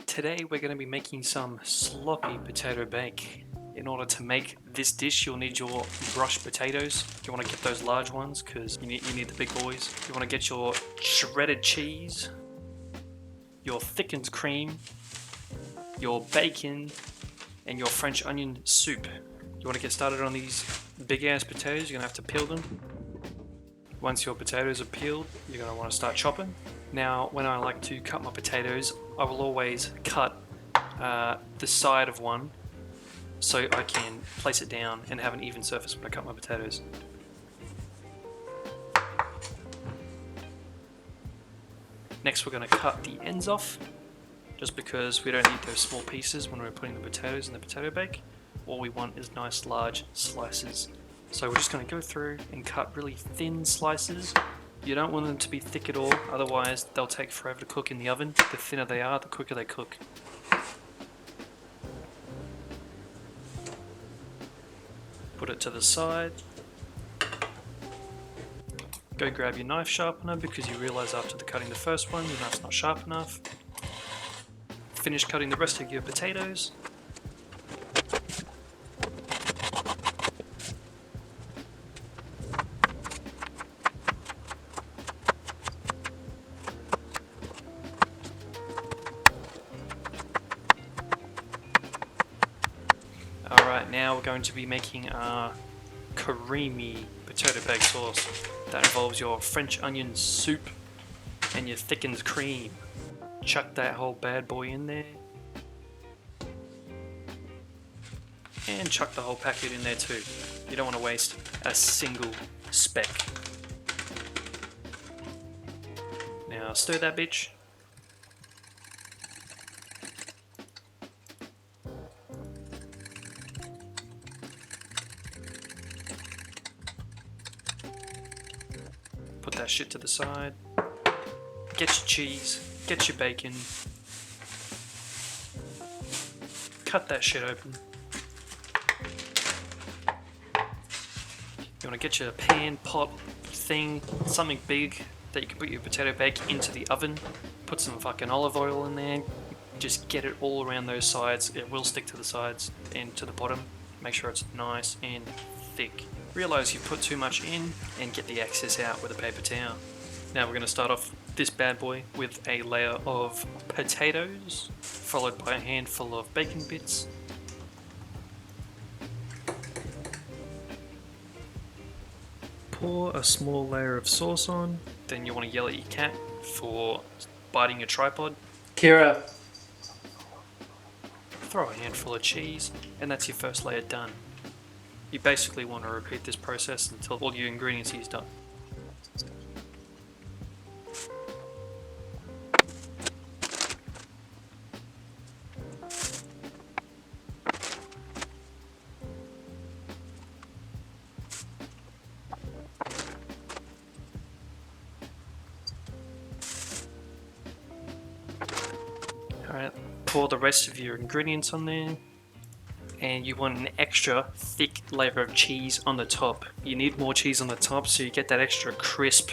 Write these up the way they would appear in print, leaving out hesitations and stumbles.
Today we're going to be making some sloppy potato bake. In order to make this dish, you'll need your brushed potatoes. You want to get those large ones because you need the big boys. You want to get your shredded cheese, your thickened cream, your bacon, and your French onion soup. You want to get started on these big ass potatoes, you're going to have to peel them. Once your potatoes are peeled, you're going to want to start chopping. Now, when I like to cut my potatoes, I will always cut the side of one so I can place it down and have an even surface when I cut my potatoes. Next, we're going to cut the ends off, just because we don't need those small pieces when we're putting the potatoes in the potato bake. All we want is nice large slices. So we're just going to go through and cut really thin slices. You don't want them to be thick at all, otherwise they'll take forever to cook in the oven. The thinner they are, the quicker they cook. Put it to the side. Go grab your knife sharpener because you realise after cutting the first one, your knife's not sharp enough. Finish cutting the rest of your potatoes. Alright, now we're going to be making our creamy potato bake sauce. That involves your French onion soup and your thickened cream. Chuck that whole bad boy in there. And chuck the whole packet in there too. You don't want to waste a single speck. Now stir that bitch. Put that shit to the side. Get your cheese, get your bacon. Cut that shit open. You want to get your pan, pot thing, something big that you can put your potato bake into the oven. Put some fucking olive oil in there. Just get it all around those sides. It will stick to the sides and to the bottom. Make sure it's nice and thick. Realize you put too much in and get the excess out with a paper towel. Now we're going to start off this bad boy with a layer of potatoes, followed by a handful of bacon bits. Pour a small layer of sauce on. Then you want to yell at your cat for biting your tripod. Kira. Throw a handful of cheese, and that's your first layer done. You basically want to repeat this process until all your ingredients are done. Alright, pour the rest of your ingredients on there. And you want an extra thick layer of cheese on the top. You need more cheese on the top so you get that extra crisp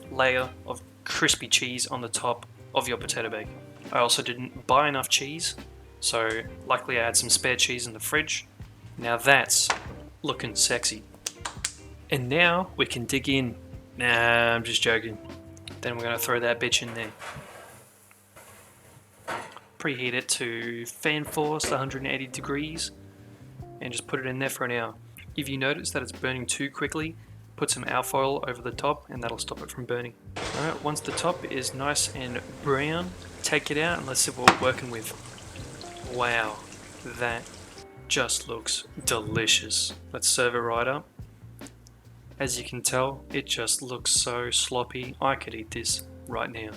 layer of crispy cheese on the top of your potato bake. I also didn't buy enough cheese, so luckily I had some spare cheese in the fridge. Now that's looking sexy. And now we can dig in. Nah, I'm just joking. Then we're going to throw that bitch in there. Preheat it to fan force 180 degrees and just put it in there for an hour. If you notice that it's burning too quickly, put some alfoil over the top and that'll stop it from burning. Alright, once the top is nice and brown, take it out and let's see what we're working with. Wow, that just looks delicious. Let's serve it right up. As you can tell, it just looks so sloppy. I could eat this right now.